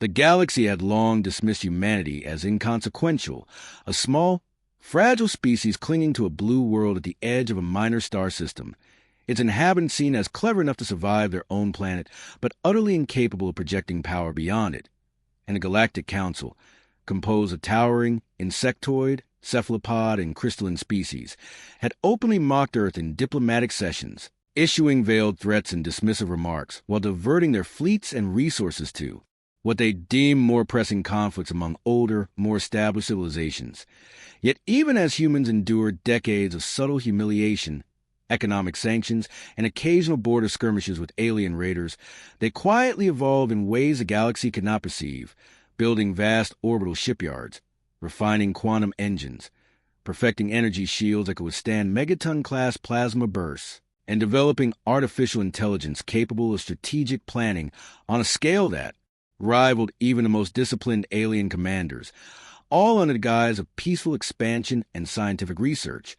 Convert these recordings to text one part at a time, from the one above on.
The galaxy had long dismissed humanity as inconsequential, a small, fragile species clinging to a blue world at the edge of a minor star system, its inhabitants seen as clever enough to survive their own planet, but utterly incapable of projecting power beyond it. And the Galactic Council, composed of towering, insectoid, cephalopod, and crystalline species, had openly mocked Earth in diplomatic sessions, issuing veiled threats and dismissive remarks while diverting their fleets and resources to what they deemed more pressing conflicts among older, more established civilizations. Yet even as humans endured decades of subtle humiliation, economic sanctions, and occasional border skirmishes with alien raiders, they quietly evolved in ways the galaxy could not perceive, building vast orbital shipyards, refining quantum engines, perfecting energy shields that could withstand megaton-class plasma bursts, and developing artificial intelligence capable of strategic planning on a scale that rivaled even the most disciplined alien commanders, all under the guise of peaceful expansion and scientific research.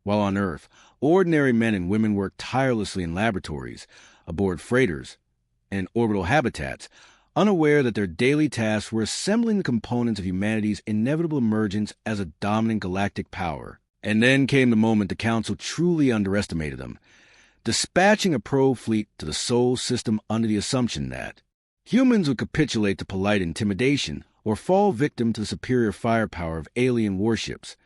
While on Earth, ordinary men and women worked tirelessly in laboratories, aboard freighters, and in orbital habitats, unaware that their daily tasks were assembling the components of humanity's inevitable emergence as a dominant galactic power. And then came the moment the Council truly underestimated them, dispatching a probe fleet to the Sol system under the assumption that humans would capitulate to polite intimidation or fall victim to the superior firepower of alien warships,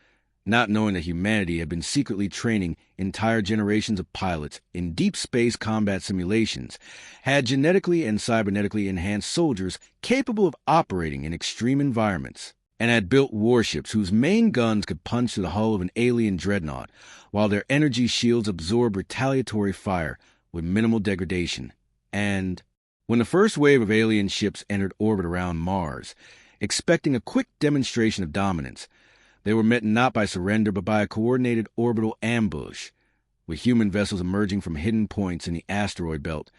not knowing that humanity had been secretly training entire generations of pilots in deep space combat simulations, had genetically and cybernetically enhanced soldiers capable of operating in extreme environments, and had built warships whose main guns could punch through the hull of an alien dreadnought, while their energy shields absorbed retaliatory fire with minimal degradation. And when the first wave of alien ships entered orbit around Mars, expecting a quick demonstration of dominance, they were met not by surrender but by a coordinated orbital ambush, with human vessels emerging from hidden points in the asteroid belt,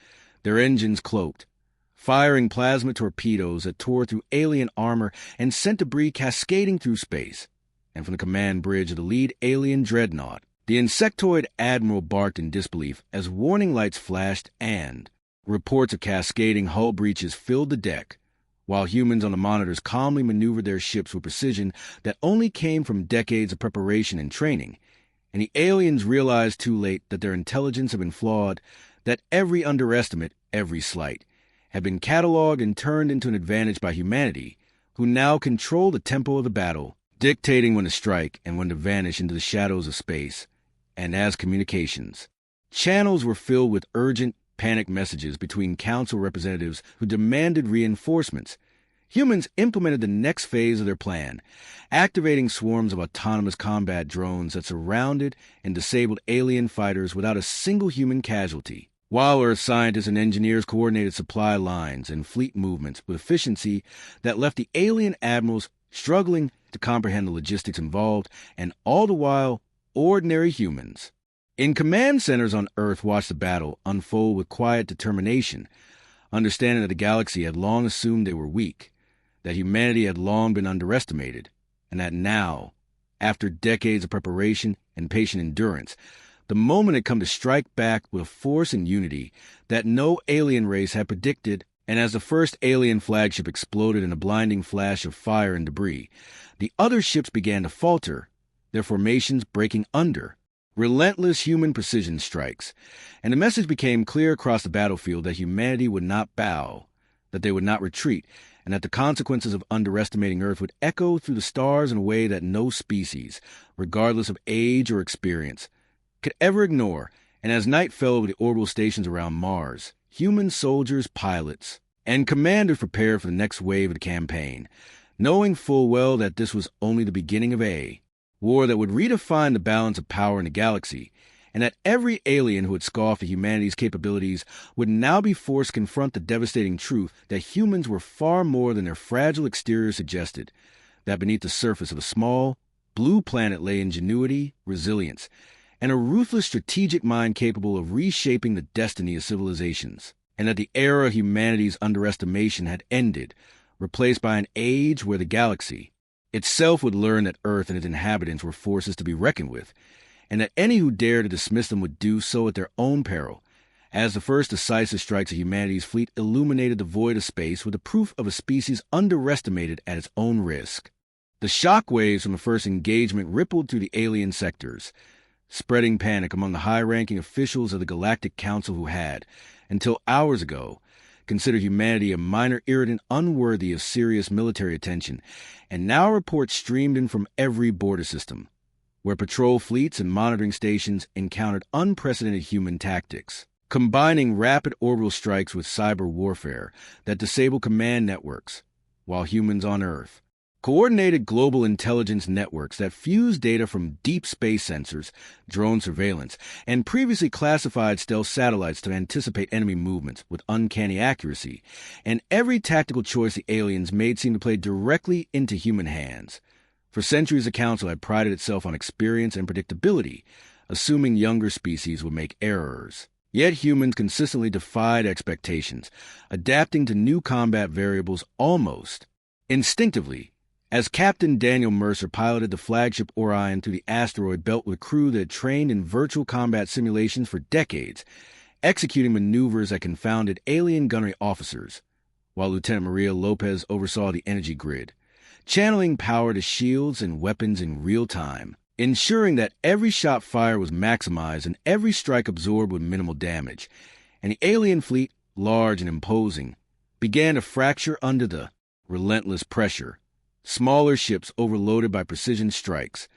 their engines cloaked, firing plasma torpedoes that tore through alien armor and sent debris cascading through space. And from the command bridge of the lead alien dreadnought, the insectoid admiral barked in disbelief as warning lights flashed and reports of cascading hull breaches filled the deck, while humans on the monitors calmly maneuvered their ships with precision that only came from decades of preparation and training. And the aliens realized too late that their intelligence had been flawed, that every underestimate, every slight, had been cataloged and turned into an advantage by humanity, who now controlled the tempo of the battle, dictating when to strike and when to vanish into the shadows of space. And as communications, channels were filled with urgent, panicked messages between council representatives who demanded reinforcements, humans implemented the next phase of their plan, activating swarms of autonomous combat drones that surrounded and disabled alien fighters without a single human casualty, while Earth scientists and engineers coordinated supply lines and fleet movements with efficiency that left the alien admirals struggling to comprehend the logistics involved, and all the while, ordinary humans in command centers on Earth watched the battle unfold with quiet determination, understanding that the galaxy had long assumed they were weak, that humanity had long been underestimated, and that now, after decades of preparation and patient endurance, the moment had come to strike back with a force and unity that no alien race had predicted. And as the first alien flagship exploded in a blinding flash of fire and debris, the other ships began to falter, their formations breaking under relentless human precision strikes, and the message became clear across the battlefield that humanity would not bow, that they would not retreat, and that the consequences of underestimating Earth would echo through the stars in a way that no species, regardless of age or experience, could ever ignore. And as night fell over the orbital stations around Mars, human soldiers, pilots, and commanders prepared for the next wave of the campaign, knowing full well that this was only the beginning of a war that would redefine the balance of power in the galaxy, and that every alien who had scoffed at humanity's capabilities would now be forced to confront the devastating truth that humans were far more than their fragile exterior suggested, that beneath the surface of a small, blue planet lay ingenuity, resilience, and a ruthless strategic mind capable of reshaping the destiny of civilizations, and that the era of humanity's underestimation had ended, replaced by an age where the galaxy itself would learn that Earth and its inhabitants were forces to be reckoned with, and that any who dared to dismiss them would do so at their own peril, as the first decisive strikes of humanity's fleet illuminated the void of space with the proof of a species underestimated at its own risk. The shockwaves from the first engagement rippled through the alien sectors, spreading panic among the high-ranking officials of the Galactic Council who had, until hours ago, considered humanity a minor irritant unworthy of serious military attention, and now reports streamed in from every border system, where patrol fleets and monitoring stations encountered unprecedented human tactics, combining rapid orbital strikes with cyber warfare that disable command networks, while humans on Earth. Coordinated global intelligence networks that fuse data from deep space sensors, drone surveillance, and previously classified stealth satellites to anticipate enemy movements with uncanny accuracy, and every tactical choice the aliens made seemed to play directly into human hands. For centuries, the Council had prided itself on experience and predictability, assuming younger species would make errors. Yet humans consistently defied expectations, adapting to new combat variables almost instinctively. As Captain Daniel Mercer piloted the flagship Orion through the asteroid belt with a crew that had trained in virtual combat simulations for decades, executing maneuvers that confounded alien gunnery officers, while Lieutenant Maria Lopez oversaw the energy grid, channeling power to shields and weapons in real time, ensuring that every shot fired was maximized and every strike absorbed with minimal damage, and the alien fleet, large and imposing, began to fracture under the relentless pressure. Smaller ships overloaded by precision strikes,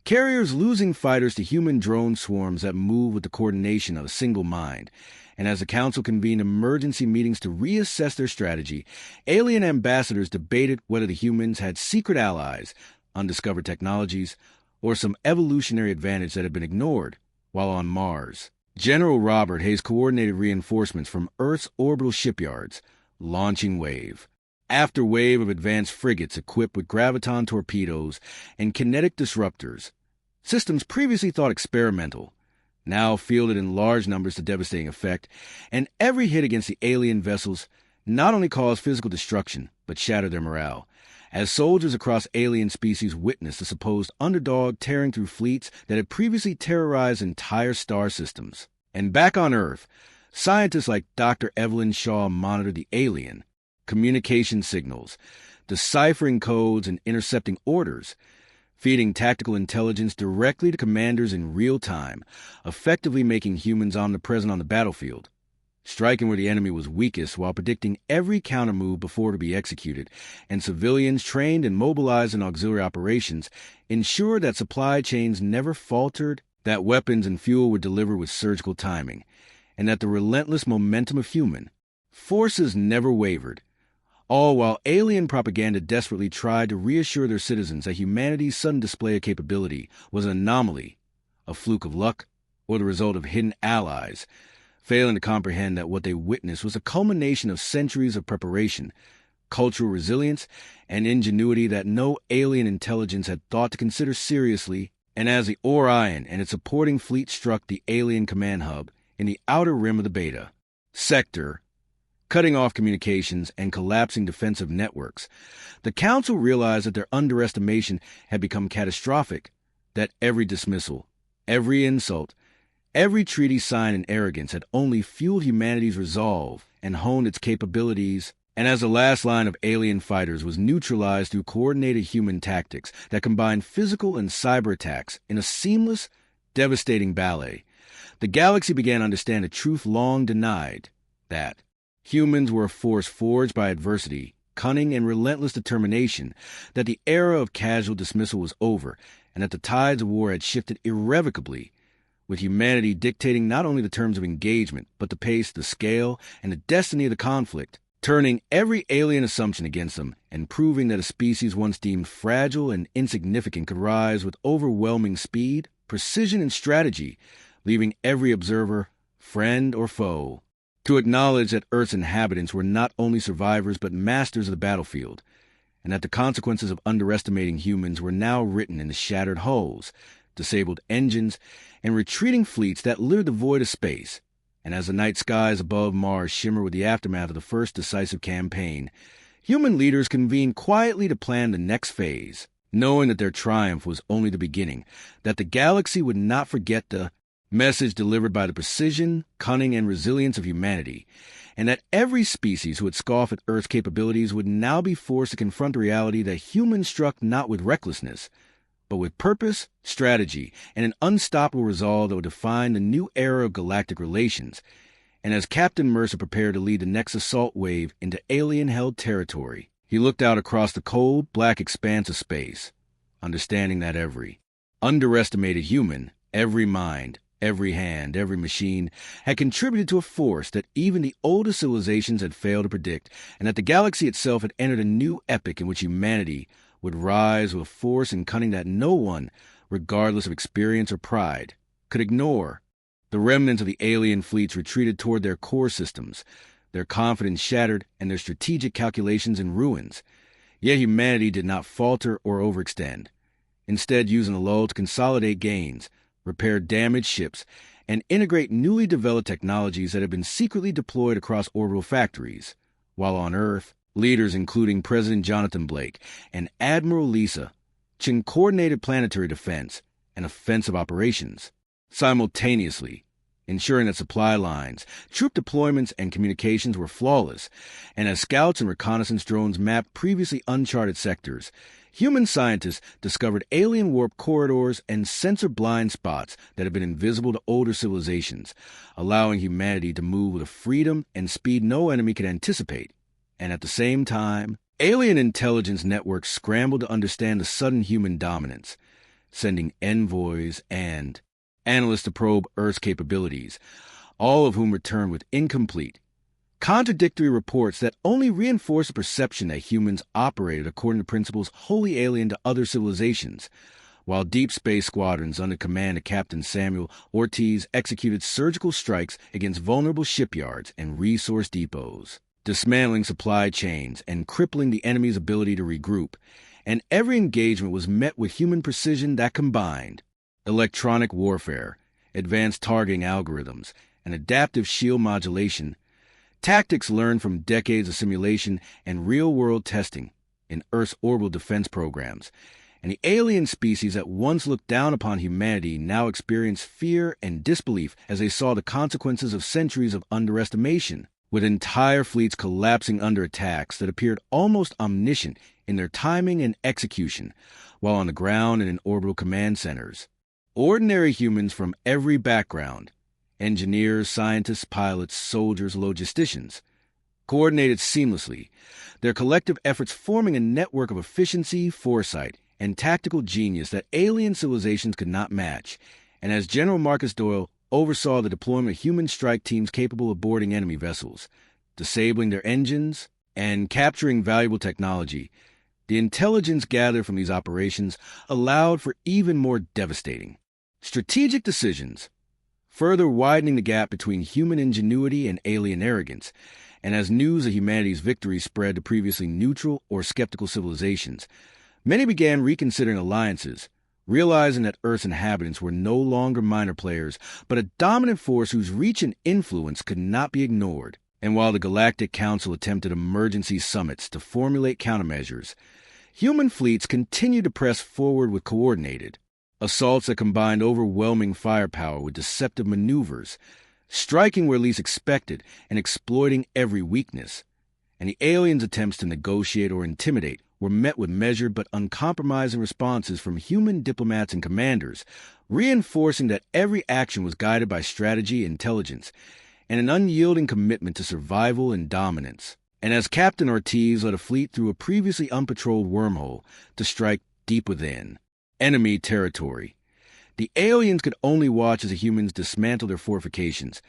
carriers losing fighters to human drone swarms that move with the coordination of a single mind. And as the Council convened emergency meetings to reassess their strategy, alien ambassadors debated whether the humans had secret allies, undiscovered technologies, or some evolutionary advantage that had been ignored while on Mars. General Robert Hayes coordinated reinforcements from Earth's orbital shipyards, launching wave after wave of advanced frigates equipped with graviton torpedoes and kinetic disruptors, systems previously thought experimental, now fielded in large numbers to devastating effect, and every hit against the alien vessels not only caused physical destruction, but shattered their morale, as soldiers across alien species witnessed the supposed underdog tearing through fleets that had previously terrorized entire star systems. And back on Earth, scientists like Dr. Evelyn Shaw monitored the alien communication signals, deciphering codes and intercepting orders, feeding tactical intelligence directly to commanders in real time, effectively making humans omnipresent on the battlefield, striking where the enemy was weakest while predicting every countermove before to be executed, and civilians trained and mobilized in auxiliary operations ensured that supply chains never faltered, that weapons and fuel were delivered with surgical timing, and that the relentless momentum of human forces never wavered, all while alien propaganda desperately tried to reassure their citizens that humanity's sudden display of capability was an anomaly, a fluke of luck, or the result of hidden allies, failing to comprehend that what they witnessed was a culmination of centuries of preparation, cultural resilience, and ingenuity that no alien intelligence had thought to consider seriously. And as the Orion and its supporting fleet struck the alien command hub in the outer rim of the Beta sector, cutting off communications and collapsing defensive networks, the Council realized that their underestimation had become catastrophic, that every dismissal, every insult, every treaty sign and arrogance had only fueled humanity's resolve and honed its capabilities, and as the last line of alien fighters was neutralized through coordinated human tactics that combined physical and cyber attacks in a seamless, devastating ballet, the galaxy began to understand a truth long denied, that humans were a force forged by adversity, cunning, and relentless determination, that the era of casual dismissal was over, and that the tides of war had shifted irrevocably, with humanity dictating not only the terms of engagement, but the pace, the scale, and the destiny of the conflict, turning every alien assumption against them, and proving that a species once deemed fragile and insignificant could rise with overwhelming speed, precision, and strategy, leaving every observer, friend or foe, to acknowledge that Earth's inhabitants were not only survivors but masters of the battlefield, and that the consequences of underestimating humans were now written in the shattered hulls, disabled engines, and retreating fleets that littered the void of space. And as the night skies above Mars shimmer with the aftermath of the first decisive campaign, human leaders convened quietly to plan the next phase, knowing that their triumph was only the beginning, that the galaxy would not forget the Message delivered by the precision, cunning, and resilience of humanity, and that every species who had scoffed at Earth's capabilities would now be forced to confront the reality that humans struck not with recklessness, but with purpose, strategy, and an unstoppable resolve that would define the new era of galactic relations. And as Captain Mercer prepared to lead the next assault wave into alien-held territory, he looked out across the cold, black expanse of space, understanding that every underestimated human, every mind, every hand, every machine, had contributed to a force that even the oldest civilizations had failed to predict, and that the galaxy itself had entered a new epoch in which humanity would rise with a force and cunning that no one, regardless of experience or pride, could ignore. The remnants of the alien fleets retreated toward their core systems, their confidence shattered and their strategic calculations in ruins. Yet humanity did not falter or overextend, instead using the lull to consolidate gains, repair damaged ships, and integrate newly developed technologies that had been secretly deployed across orbital factories, while on Earth, leaders including President Jonathan Blake and Admiral Lisa coordinated planetary defense and offensive operations, simultaneously ensuring that supply lines, troop deployments, and communications were flawless. And as scouts and reconnaissance drones mapped previously uncharted sectors, human scientists discovered alien warp corridors and sensor blind spots that had been invisible to older civilizations, allowing humanity to move with a freedom and speed no enemy could anticipate. And at the same time, alien intelligence networks scrambled to understand the sudden human dominance, sending envoys and analysts to probe Earth's capabilities, all of whom returned with incomplete, contradictory reports that only reinforced the perception that humans operated according to principles wholly alien to other civilizations, while deep space squadrons under command of Captain Samuel Ortiz executed surgical strikes against vulnerable shipyards and resource depots, dismantling supply chains and crippling the enemy's ability to regroup. And every engagement was met with human precision that combined electronic warfare, advanced targeting algorithms, and adaptive shield modulation, tactics learned from decades of simulation and real-world testing in Earth's orbital defense programs. And the alien species that once looked down upon humanity now experienced fear and disbelief as they saw the consequences of centuries of underestimation, with entire fleets collapsing under attacks that appeared almost omniscient in their timing and execution, while on the ground and in orbital command centers, ordinary humans from every background, engineers, scientists, pilots, soldiers, logisticians, coordinated seamlessly, their collective efforts forming a network of efficiency, foresight, and tactical genius that alien civilizations could not match. And as General Marcus Doyle oversaw the deployment of human strike teams capable of boarding enemy vessels, disabling their engines, and capturing valuable technology, the intelligence gathered from these operations allowed for even more devastating strategic decisions, further widening the gap between human ingenuity and alien arrogance. And as news of humanity's victory spread to previously neutral or skeptical civilizations, many began reconsidering alliances, realizing that Earth's inhabitants were no longer minor players, but a dominant force whose reach and influence could not be ignored. And while the Galactic Council attempted emergency summits to formulate countermeasures, human fleets continued to press forward with coordinated assaults that combined overwhelming firepower with deceptive maneuvers, striking where least expected and exploiting every weakness. And the aliens' attempts to negotiate or intimidate were met with measured but uncompromising responses from human diplomats and commanders, reinforcing that every action was guided by strategy, intelligence, and an unyielding commitment to survival and dominance. And as Captain Ortiz led a fleet through a previously unpatrolled wormhole to strike deep within enemy territory, the aliens could only watch as the humans dismantled their fortifications,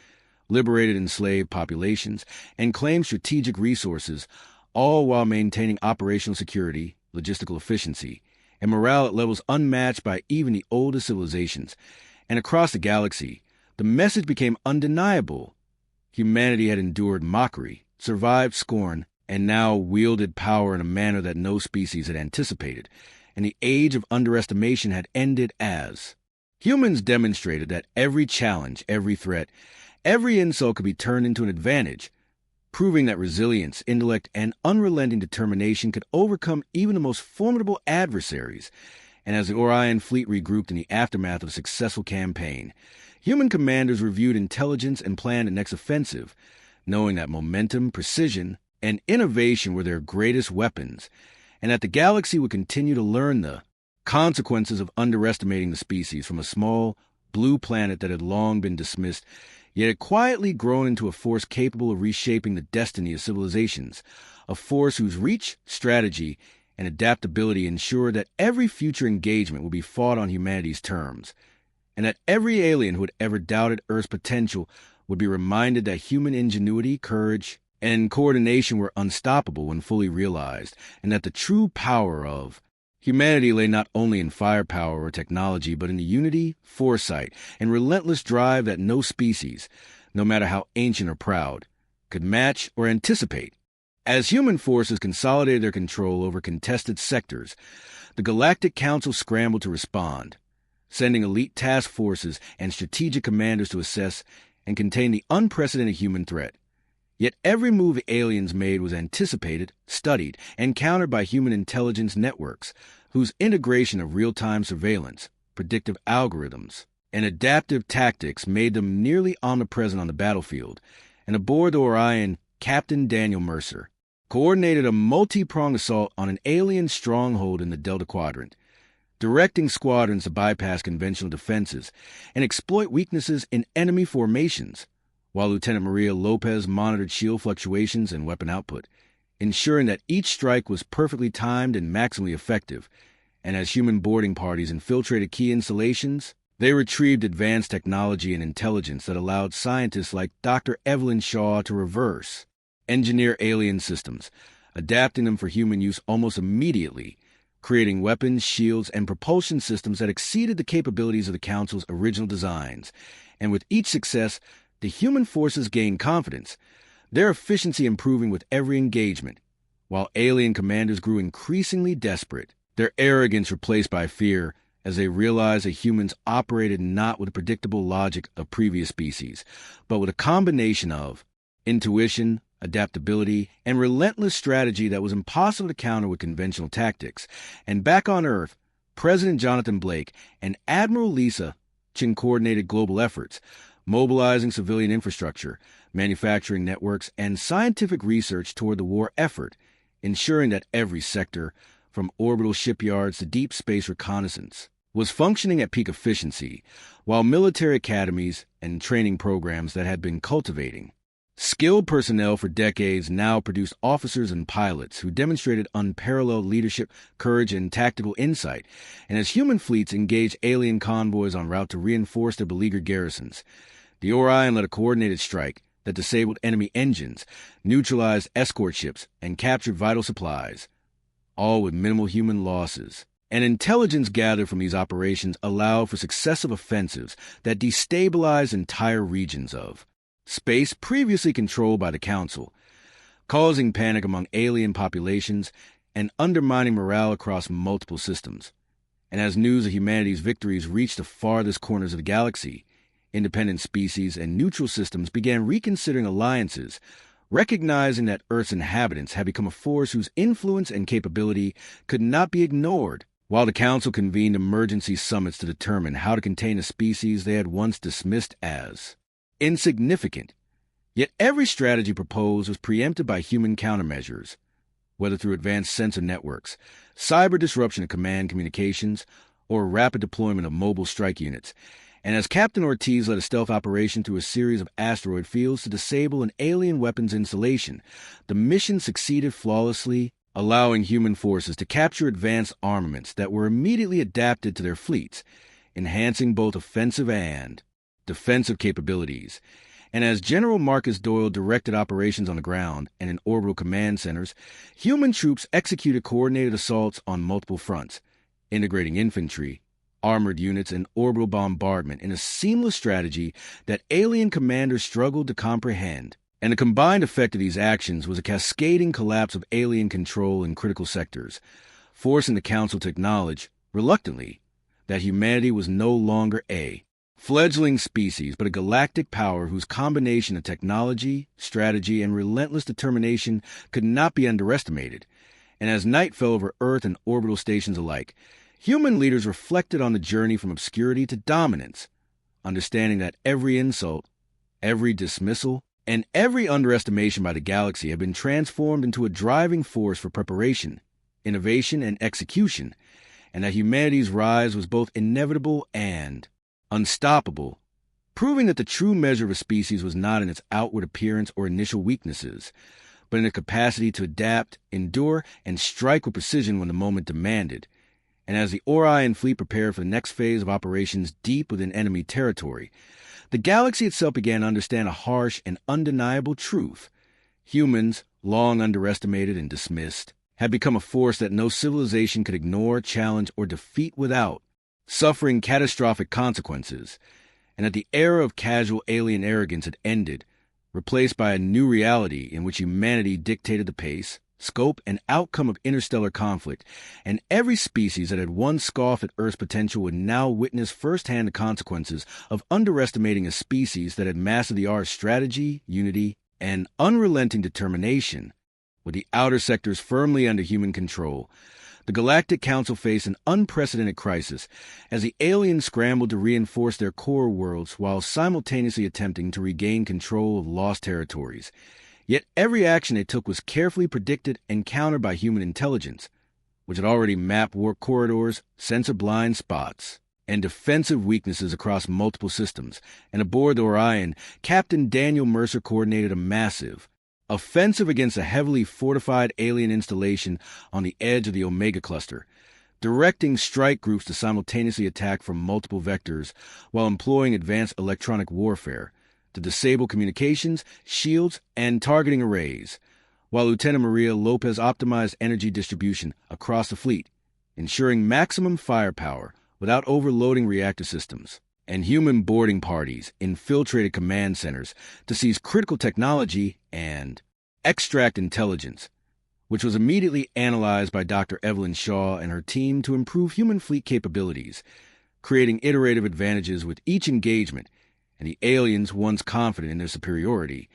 liberated enslaved populations, and claimed strategic resources, all while maintaining operational security, logistical efficiency, and morale at levels unmatched by even the oldest civilizations. And across the galaxy, the message became undeniable. Humanity had endured mockery, survived scorn, and now wielded power in a manner that no species had anticipated, and the age of underestimation had ended as humans demonstrated that every challenge, every threat, every insult could be turned into an advantage, proving that resilience, intellect, and unrelenting determination could overcome even the most formidable adversaries. And as the Orion fleet regrouped in the aftermath of a successful campaign, Human commanders reviewed intelligence and planned the next offensive, knowing that momentum, precision, and innovation were their greatest weapons, and that the galaxy would continue to learn the consequences of underestimating the species from a small, blue planet that had long been dismissed, yet had quietly grown into a force capable of reshaping the destiny of civilizations, a force whose reach, strategy, and adaptability ensured that every future engagement would be fought on humanity's terms, and that every alien who had ever doubted Earth's potential would be reminded that human ingenuity, courage, and coordination were unstoppable when fully realized, and that the true power of humanity lay not only in firepower or technology, but in the unity, foresight, and relentless drive that no species, no matter how ancient or proud, could match or anticipate. As human forces consolidated their control over contested sectors, the Galactic Council scrambled to respond, sending elite task forces and strategic commanders to assess and contain the unprecedented human threat. Yet every move the aliens made was anticipated, studied, and countered by human intelligence networks, whose integration of real-time surveillance, predictive algorithms, and adaptive tactics made them nearly omnipresent on the battlefield. And aboard the Orion, Captain Daniel Mercer coordinated a multi-pronged assault on an alien stronghold in the Delta Quadrant, directing squadrons to bypass conventional defenses and exploit weaknesses in enemy formations, while Lieutenant Maria Lopez monitored shield fluctuations and weapon output, ensuring that each strike was perfectly timed and maximally effective. And as human boarding parties infiltrated key installations, they retrieved advanced technology and intelligence that allowed scientists like Dr. Evelyn Shaw to reverse engineer alien systems, adapting them for human use almost immediately, creating weapons, shields, and propulsion systems that exceeded the capabilities of the Council's original designs. And with each success, the human forces gained confidence, their efficiency improving with every engagement, while alien commanders grew increasingly desperate, their arrogance replaced by fear as they realized that humans operated not with the predictable logic of previous species, but with a combination of intuition, adaptability, and relentless strategy that was impossible to counter with conventional tactics. And back on Earth, President Jonathan Blake and Admiral Lisa Chin coordinated global efforts, mobilizing civilian infrastructure, manufacturing networks, and scientific research toward the war effort, ensuring that every sector, from orbital shipyards to deep space reconnaissance, was functioning at peak efficiency, while military academies and training programs that had been cultivating skilled personnel for decades now produced officers and pilots who demonstrated unparalleled leadership, courage, and tactical insight. And as human fleets engaged alien convoys en route to reinforce their beleaguered garrisons, the Orion led a coordinated strike that disabled enemy engines, neutralized escort ships, and captured vital supplies, all with minimal human losses. And intelligence gathered from these operations allowed for successive offensives that destabilized entire regions of space previously controlled by the Council, causing panic among alien populations and undermining morale across multiple systems. And as news of humanity's victories reached the farthest corners of the galaxy, independent species and neutral systems began reconsidering alliances, recognizing that Earth's inhabitants had become a force whose influence and capability could not be ignored, while the Council convened emergency summits to determine how to contain a species they had once dismissed as insignificant. Yet every strategy proposed was preempted by human countermeasures, whether through advanced sensor networks, cyber disruption of command communications, or rapid deployment of mobile strike units. And as Captain Ortiz led a stealth operation through a series of asteroid fields to disable an alien weapons installation, the mission succeeded flawlessly, allowing human forces to capture advanced armaments that were immediately adapted to their fleets, enhancing both offensive and defensive capabilities. And as General Marcus Doyle directed operations on the ground and in orbital command centers, human troops executed coordinated assaults on multiple fronts, integrating infantry, armored units, and orbital bombardment in a seamless strategy that alien commanders struggled to comprehend. And the combined effect of these actions was a cascading collapse of alien control in critical sectors, forcing the Council to acknowledge, reluctantly, that humanity was no longer a fledgling species, but a galactic power whose combination of technology, strategy, and relentless determination could not be underestimated. And as night fell over Earth and orbital stations alike, human leaders reflected on the journey from obscurity to dominance, understanding that every insult, every dismissal, and every underestimation by the galaxy had been transformed into a driving force for preparation, innovation, and execution, and that humanity's rise was both inevitable and unstoppable, proving that the true measure of a species was not in its outward appearance or initial weaknesses, but in the capacity to adapt, endure, and strike with precision when the moment demanded. And as the Orion fleet prepared for the next phase of operations deep within enemy territory, the galaxy itself began to understand a harsh and undeniable truth. Humans, long underestimated and dismissed, had become a force that no civilization could ignore, challenge, or defeat without suffering catastrophic consequences, and that the era of casual alien arrogance had ended, replaced by a new reality in which humanity dictated the pace, scope, and outcome of interstellar conflict, and every species that had once scoffed at Earth's potential would now witness firsthand the consequences of underestimating a species that had mastered the art of strategy, unity, and unrelenting determination. With the outer sectors firmly under human control, the Galactic Council faced an unprecedented crisis as the aliens scrambled to reinforce their core worlds while simultaneously attempting to regain control of lost territories. Yet every action they took was carefully predicted and countered by human intelligence, which had already mapped warp corridors, sensor blind spots, and defensive weaknesses across multiple systems. And aboard the Orion, Captain Daniel Mercer coordinated a massive offensive against a heavily fortified alien installation on the edge of the Omega Cluster, directing strike groups to simultaneously attack from multiple vectors while employing advanced electronic warfare to disable communications, shields, and targeting arrays, while Lieutenant Maria Lopez optimized energy distribution across the fleet, ensuring maximum firepower without overloading reactor systems. And human boarding parties infiltrated command centers to seize critical technology and extract intelligence, which was immediately analyzed by Dr. Evelyn Shaw and her team to improve human fleet capabilities, creating iterative advantages with each engagement. And the aliens, once confident in their superiority,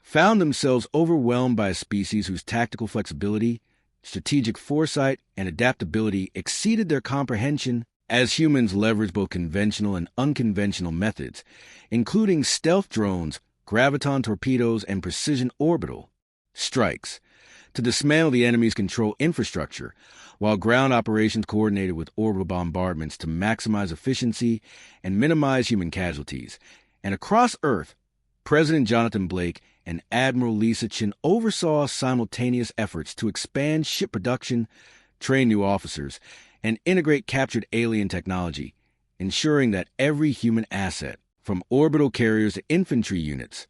found themselves overwhelmed by a species whose tactical flexibility, strategic foresight, and adaptability exceeded their comprehension as humans leveraged both conventional and unconventional methods, including stealth drones, graviton torpedoes, and precision orbital strikes, to dismantle the enemy's control infrastructure, while ground operations coordinated with orbital bombardments to maximize efficiency and minimize human casualties. And across Earth, President Jonathan Blake and Admiral Lisa Chin oversaw simultaneous efforts to expand ship production, train new officers, and integrate captured alien technology, ensuring that every human asset, from orbital carriers to infantry units,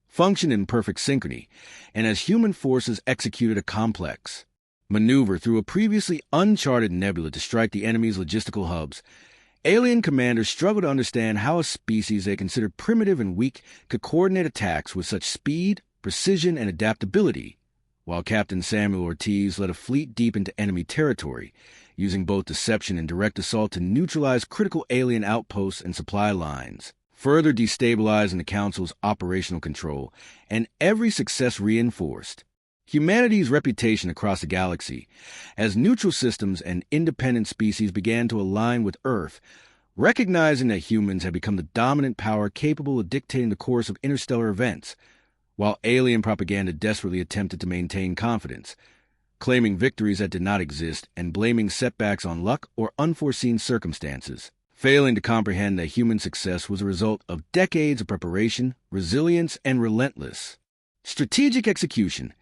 functioned in perfect synchrony, and as human forces executed a complex maneuver through a previously uncharted nebula to strike the enemy's logistical hubs, alien commanders struggled to understand how a species they considered primitive and weak could coordinate attacks with such speed, precision, and adaptability, while Captain Samuel Ortiz led a fleet deep into enemy territory, using both deception and direct assault to neutralize critical alien outposts and supply lines, further destabilizing the Council's operational control, and every success reinforced humanity's reputation across the galaxy as neutral systems and independent species began to align with Earth, recognizing that humans had become the dominant power capable of dictating the course of interstellar events, while alien propaganda desperately attempted to maintain confidence, claiming victories that did not exist and blaming setbacks on luck or unforeseen circumstances, failing to comprehend that human success was a result of decades of preparation, resilience, and relentless strategic execution.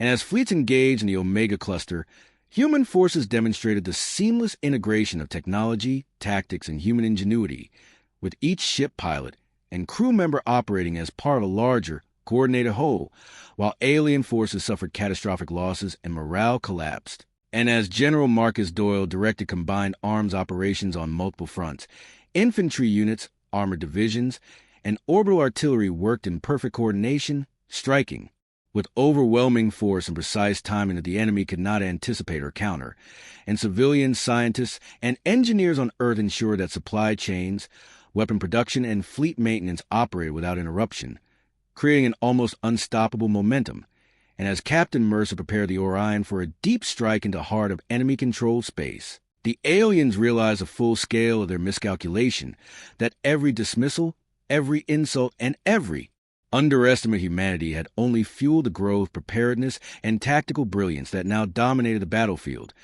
And as fleets engaged in the Omega Cluster, human forces demonstrated the seamless integration of technology, tactics, and human ingenuity, with each ship pilot and crew member operating as part of a larger, coordinated whole, while alien forces suffered catastrophic losses and morale collapsed. And as General Marcus Doyle directed combined arms operations on multiple fronts, infantry units, armored divisions, and orbital artillery worked in perfect coordination, striking with overwhelming force and precise timing that the enemy could not anticipate or counter, and civilians, scientists, and engineers on Earth ensured that supply chains, weapon production, and fleet maintenance operated without interruption, creating an almost unstoppable momentum. And as Captain Mercer prepared the Orion for a deep strike into the heart of enemy-controlled space, The aliens realized the full scale of their miscalculation, that every dismissal, every insult, and every underestimate of humanity had only fueled the growth, preparedness, and tactical brilliance that now dominated the battlefield.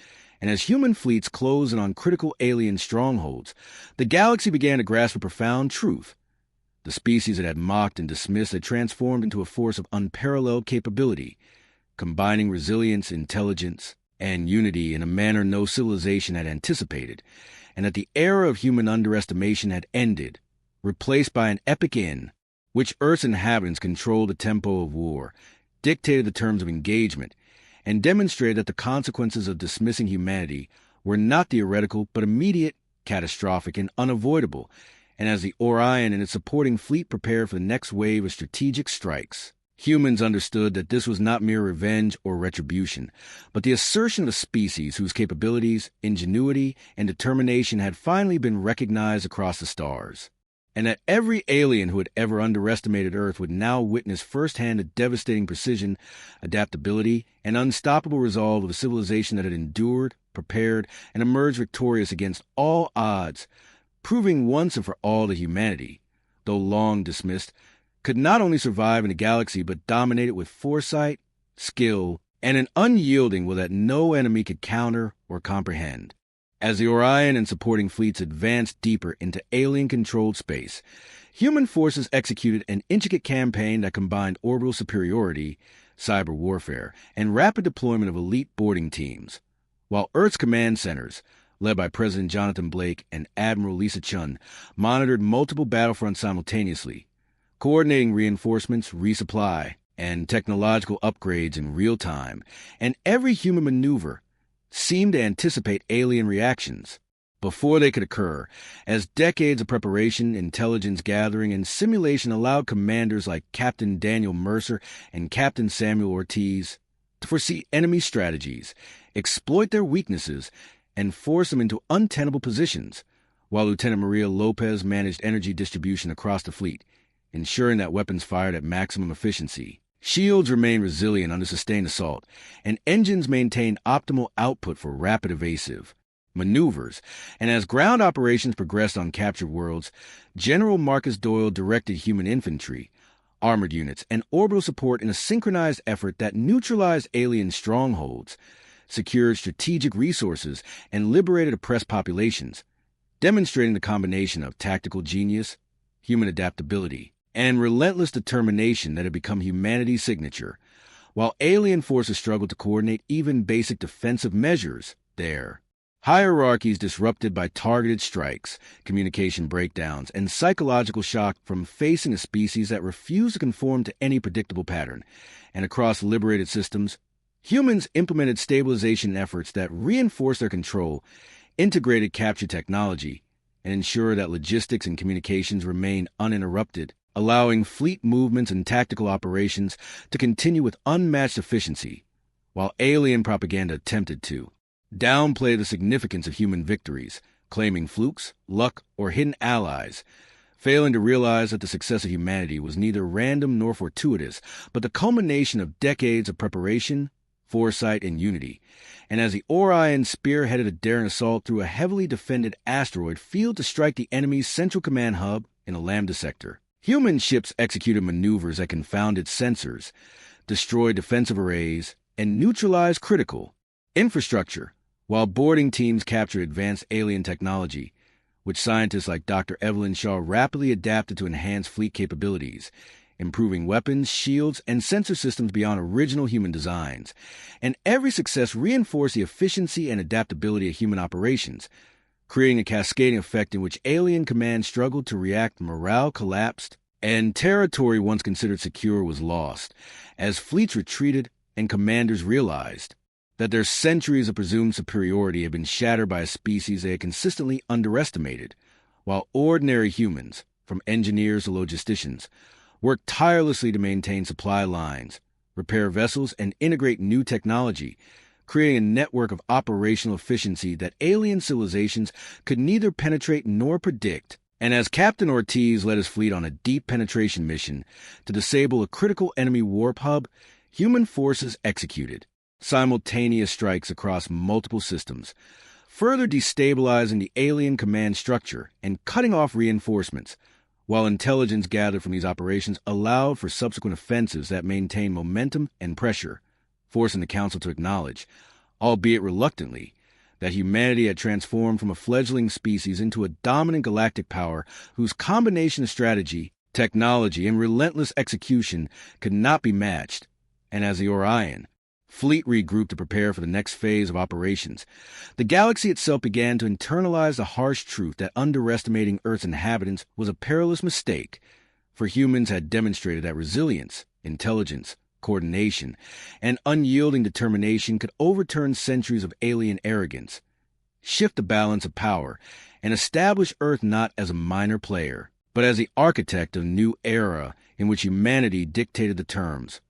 And as human fleets closed in on critical alien strongholds, the galaxy began to grasp a profound truth. The species it had mocked and dismissed had transformed into a force of unparalleled capability, combining resilience, intelligence, and unity in a manner no civilization had anticipated, and that the era of human underestimation had ended, replaced by an epic end, which Earth's inhabitants controlled the tempo of war, dictated the terms of engagement, and demonstrated that the consequences of dismissing humanity were not theoretical but immediate, catastrophic, and unavoidable. And as the Orion and its supporting fleet prepared for the next wave of strategic strikes, humans understood that this was not mere revenge or retribution, but the assertion of a species whose capabilities, ingenuity, and determination had finally been recognized across the stars, and that every alien who had ever underestimated Earth would now witness firsthand the devastating precision, adaptability, and unstoppable resolve of a civilization that had endured, prepared, and emerged victorious against all odds, proving once and for all that humanity, though long dismissed, could not only survive in the galaxy but dominate it with foresight, skill, and an unyielding will that no enemy could counter or comprehend. As the Orion and supporting fleets advanced deeper into alien-controlled space, human forces executed an intricate campaign that combined orbital superiority, cyber warfare, and rapid deployment of elite boarding teams, while Earth's command centers, led by President Jonathan Blake and Admiral Lisa Chun, monitored multiple battlefronts simultaneously, coordinating reinforcements, resupply, and technological upgrades in real time, and every human maneuver seemed to anticipate alien reactions before they could occur, as decades of preparation, intelligence gathering, and simulation allowed commanders like Captain Daniel Mercer and Captain Samuel Ortiz to foresee enemy strategies, exploit their weaknesses, and force them into untenable positions, while Lieutenant Maria Lopez managed energy distribution across the fleet, ensuring that weapons fired at maximum efficiency. Shields remained resilient under sustained assault, and engines maintained optimal output for rapid evasive maneuvers. And as ground operations progressed on captured worlds, General Marcus Doyle directed human infantry, armored units, and orbital support in a synchronized effort that neutralized alien strongholds, secured strategic resources, and liberated oppressed populations, demonstrating the combination of tactical genius, human adaptability, and relentless determination that had become humanity's signature. While alien forces struggled to coordinate even basic defensive measures, their hierarchies disrupted by targeted strikes, communication breakdowns, and psychological shock from facing a species that refused to conform to any predictable pattern. And across liberated systems, humans implemented stabilization efforts that reinforced their control, integrated capture technology, and ensured that logistics and communications remained uninterrupted, allowing fleet movements and tactical operations to continue with unmatched efficiency, while alien propaganda attempted to downplay the significance of human victories, claiming flukes, luck, or hidden allies, failing to realize that the success of humanity was neither random nor fortuitous, but the culmination of decades of preparation, foresight, and unity. And as the Orion spearheaded a daring assault through a heavily defended asteroid field to strike the enemy's central command hub in a Lambda sector, human ships executed maneuvers that confounded sensors, destroyed defensive arrays, and neutralized critical infrastructure, while boarding teams captured advanced alien technology, which scientists like Dr. Evelyn Shaw rapidly adapted to enhance fleet capabilities, improving weapons, shields, and sensor systems beyond original human designs. And every success reinforced the efficiency and adaptability of human operations, creating a cascading effect in which alien command struggled to react, morale collapsed, and territory once considered secure was lost, as fleets retreated and commanders realized that their centuries of presumed superiority had been shattered by a species they had consistently underestimated, while ordinary humans, from engineers to logisticians, worked tirelessly to maintain supply lines, repair vessels, and integrate new technology, creating a network of operational efficiency that alien civilizations could neither penetrate nor predict. And as Captain Ortiz led his fleet on a deep penetration mission to disable a critical enemy warp hub, human forces executed simultaneous strikes across multiple systems, further destabilizing the alien command structure and cutting off reinforcements, while intelligence gathered from these operations allowed for subsequent offensives that maintained momentum and pressure, forcing the Council to acknowledge, albeit reluctantly, that humanity had transformed from a fledgling species into a dominant galactic power whose combination of strategy, technology, and relentless execution could not be matched. And as the Orion fleet regrouped to prepare for the next phase of operations, the galaxy itself began to internalize the harsh truth that underestimating Earth's inhabitants was a perilous mistake, for humans had demonstrated that resilience, intelligence, coordination, and unyielding determination could overturn centuries of alien arrogance, shift the balance of power, and establish Earth not as a minor player, but as the architect of a new era in which humanity dictated the terms,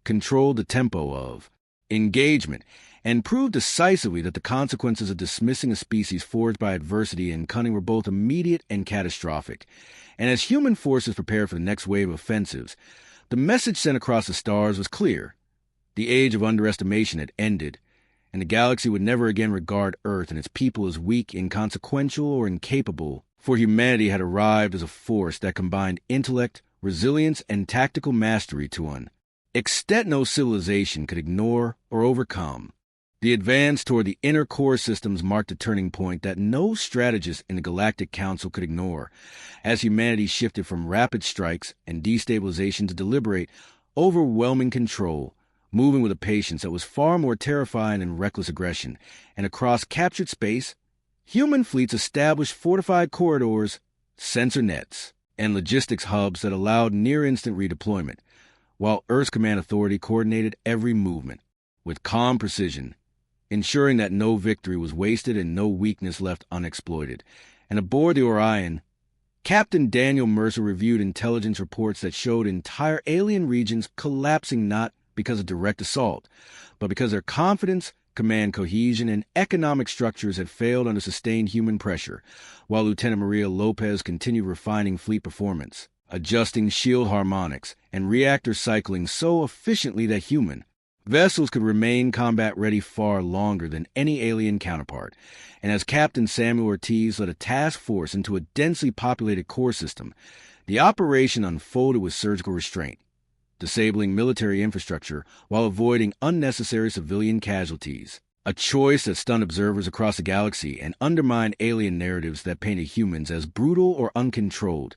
controlled the tempo of engagement, and proved decisively that the consequences of dismissing a species forged by adversity and cunning were both immediate and catastrophic. And as human forces prepared for the next wave of offensives, the message sent across the stars was clear. The age of underestimation had ended, and the galaxy would never again regard Earth and its people as weak, inconsequential, or incapable, for humanity had arrived as a force that combined intellect, resilience, and tactical mastery to an extent no civilization could ignore or overcome. The advance toward the inner core systems marked a turning point that no strategist in the Galactic Council could ignore, as humanity shifted from rapid strikes and destabilization to deliberate, overwhelming control, moving with a patience that was far more terrifying than reckless aggression. And across captured space, human fleets established fortified corridors, sensor nets, and logistics hubs that allowed near-instant redeployment, while Earth's command authority coordinated every movement with calm precision, ensuring that no victory was wasted and no weakness left unexploited. And aboard the Orion, Captain Daniel Mercer reviewed intelligence reports that showed entire alien regions collapsing not because of direct assault, but because their confidence, command cohesion, and economic structures had failed under sustained human pressure, while Lieutenant Maria Lopez continued refining fleet performance, adjusting shield harmonics and reactor cycling so efficiently that human vessels could remain combat-ready far longer than any alien counterpart. And as Captain Samuel Ortiz led a task force into a densely populated core system, the operation unfolded with surgical restraint, disabling military infrastructure while avoiding unnecessary civilian casualties, a choice that stunned observers across the galaxy and undermined alien narratives that painted humans as brutal or uncontrolled.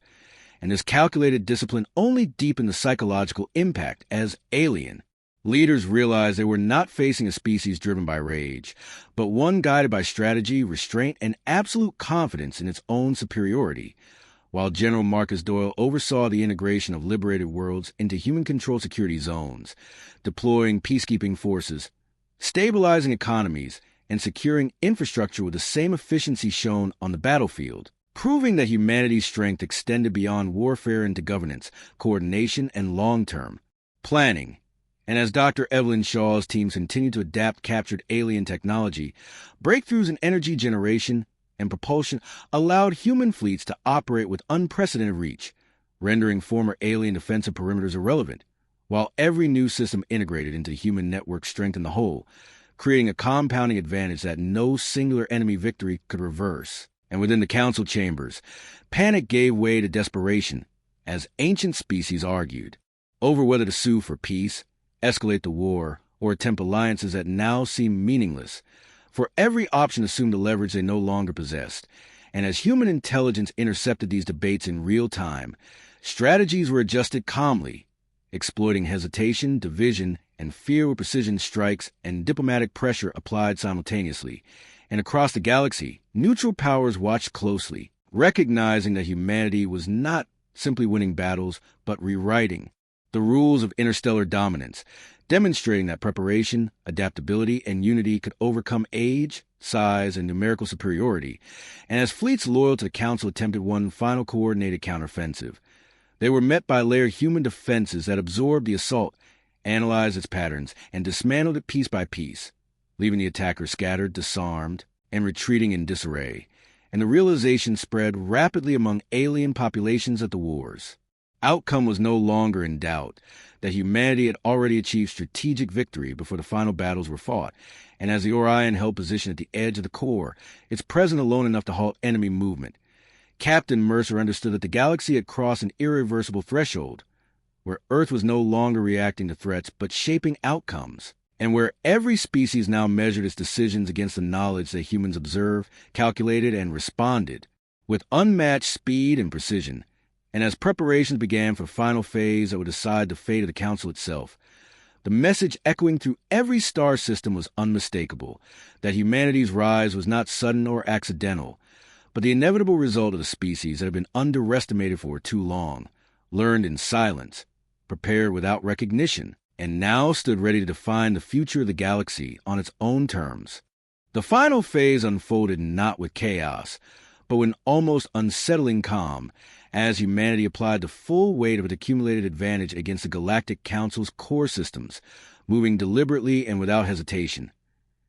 And this calculated discipline only deepened the psychological impact as alien leaders realized they were not facing a species driven by rage, but one guided by strategy, restraint, and absolute confidence in its own superiority. While General Marcus Doyle oversaw the integration of liberated worlds into human-controlled security zones, deploying peacekeeping forces, stabilizing economies, and securing infrastructure with the same efficiency shown on the battlefield, proving that humanity's strength extended beyond warfare into governance, coordination, and long-term planning. And as Dr. Evelyn Shaw's teams continued to adapt captured alien technology, breakthroughs in energy generation and propulsion allowed human fleets to operate with unprecedented reach, rendering former alien defensive perimeters irrelevant, while every new system integrated into the human network strengthened the whole, creating a compounding advantage that no singular enemy victory could reverse. And within the council chambers, panic gave way to desperation, as ancient species argued, over whether to sue for peace, escalate the war, or attempt alliances that now seemed meaningless, for every option assumed a leverage they no longer possessed. And as human intelligence intercepted these debates in real time, strategies were adjusted calmly, exploiting hesitation, division, and fear with precision strikes and diplomatic pressure applied simultaneously. And across the galaxy, neutral powers watched closely, recognizing that humanity was not simply winning battles, but rewriting the rules of interstellar dominance, demonstrating that preparation, adaptability, and unity could overcome age, size, and numerical superiority. And as fleets loyal to the Council attempted one final coordinated counteroffensive, they were met by layered human defenses that absorbed the assault, analyzed its patterns, and dismantled it piece by piece, leaving the attacker scattered, disarmed, and retreating in disarray. And the realization spread rapidly among alien populations that the war's outcome was no longer in doubt, that humanity had already achieved strategic victory before the final battles were fought, and as the Orion held position at the edge of the core, its presence alone enough to halt enemy movement, Captain Mercer understood that the galaxy had crossed an irreversible threshold, where Earth was no longer reacting to threats but shaping outcomes, and where every species now measured its decisions against the knowledge that humans observed, calculated, and responded with unmatched speed and precision. And as preparations began for the final phase that would decide the fate of the Council itself, the message echoing through every star system was unmistakable, that humanity's rise was not sudden or accidental, but the inevitable result of the species that had been underestimated for too long, learned in silence, prepared without recognition, and now stood ready to define the future of the galaxy on its own terms. The final phase unfolded not with chaos, but with an almost unsettling calm, as humanity applied the full weight of its accumulated advantage against the Galactic Council's core systems, moving deliberately and without hesitation.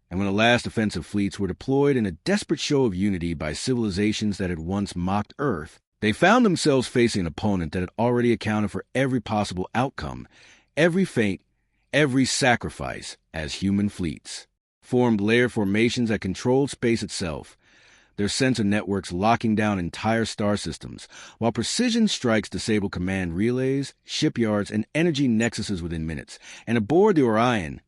And when the last offensive fleets were deployed in a desperate show of unity by civilizations that had once mocked Earth, they found themselves facing an opponent that had already accounted for every possible outcome, every fate, every sacrifice, as human fleets formed layered formations that controlled space itself, their sensor networks locking down entire star systems, while precision strikes disabled command relays, shipyards, and energy nexuses within minutes. And aboard the Orion,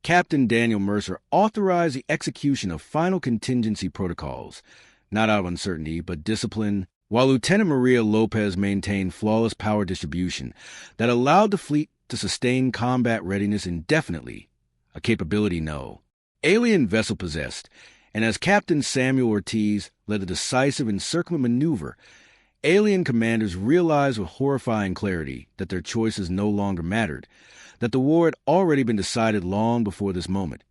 Captain Daniel Mercer authorized the execution of final contingency protocols, not out of uncertainty, but discipline, while Lieutenant Maria Lopez maintained flawless power distribution that allowed the fleet to sustain combat readiness indefinitely, a capability no alien vessel possessed. And as Captain Samuel Ortiz led the decisive encirclement maneuver, alien commanders realized with horrifying clarity that their choices no longer mattered, that the war had already been decided long before this moment,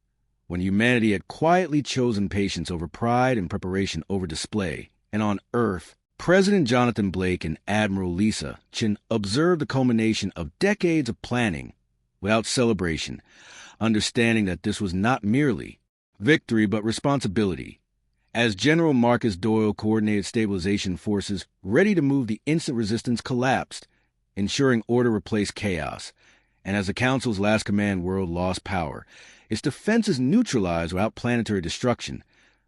when humanity had quietly chosen patience over pride and preparation over display. And on Earth, President Jonathan Blake and Admiral Lisa Chin observed the culmination of decades of planning without celebration, understanding that this was not merely victory but responsibility. As General Marcus Doyle coordinated stabilization forces ready to move, the instant resistance collapsed, ensuring order replaced chaos. And as the Council's last command world lost power, its defenses neutralized without planetary destruction,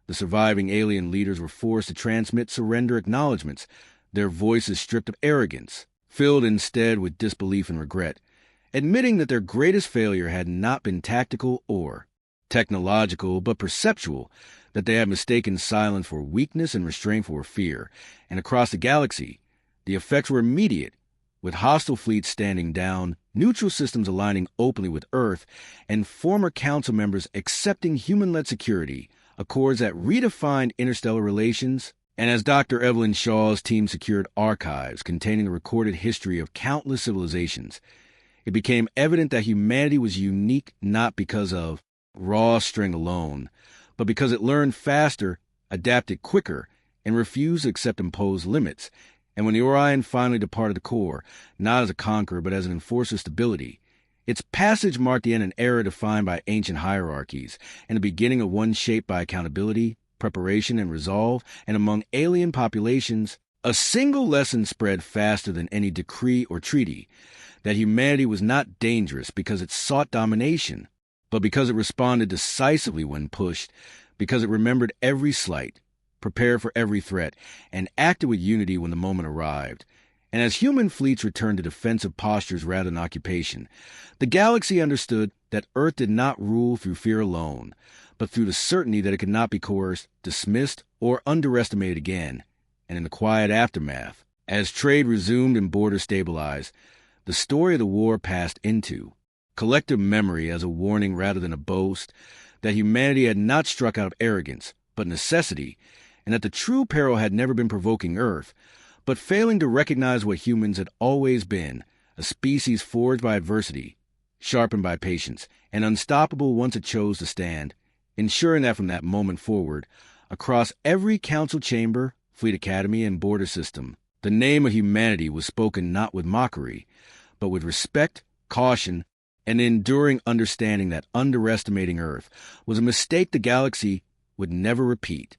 the surviving alien leaders were forced to transmit surrender acknowledgments, their voices stripped of arrogance, filled instead with disbelief and regret, admitting that their greatest failure had not been tactical or technological, but perceptual, that they had mistaken silence for weakness and restraint for fear. And across the galaxy, the effects were immediate, with hostile fleets standing down, neutral systems aligning openly with Earth, and former Council members accepting human-led security, accords that redefined interstellar relations. And as Dr. Evelyn Shaw's team secured archives containing the recorded history of countless civilizations, it became evident that humanity was unique not because of raw strength alone, but because it learned faster, adapted quicker, and refused to accept imposed limits. And when the Orion finally departed the core, not as a conqueror but as an enforcer of stability, its passage marked the end of an era defined by ancient hierarchies, and the beginning of one shaped by accountability, preparation, and resolve. And among alien populations, a single lesson spread faster than any decree or treaty, that humanity was not dangerous because it sought domination, but because it responded decisively when pushed, because it remembered every slight, prepared for every threat, and acted with unity when the moment arrived. And as human fleets returned to defensive postures rather than occupation, the galaxy understood that Earth did not rule through fear alone, but through the certainty that it could not be coerced, dismissed, or underestimated again. And in the quiet aftermath, as trade resumed and borders stabilized, the story of the war passed into collective memory as a warning rather than a boast, that humanity had not struck out of arrogance, but necessity, and that the true peril had never been provoking Earth, but failing to recognize what humans had always been, a species forged by adversity, sharpened by patience, and unstoppable once it chose to stand, ensuring that from that moment forward, across every council chamber, fleet academy, and border system, the name of humanity was spoken not with mockery, but with respect, caution, and enduring understanding that underestimating Earth was a mistake the galaxy would never repeat.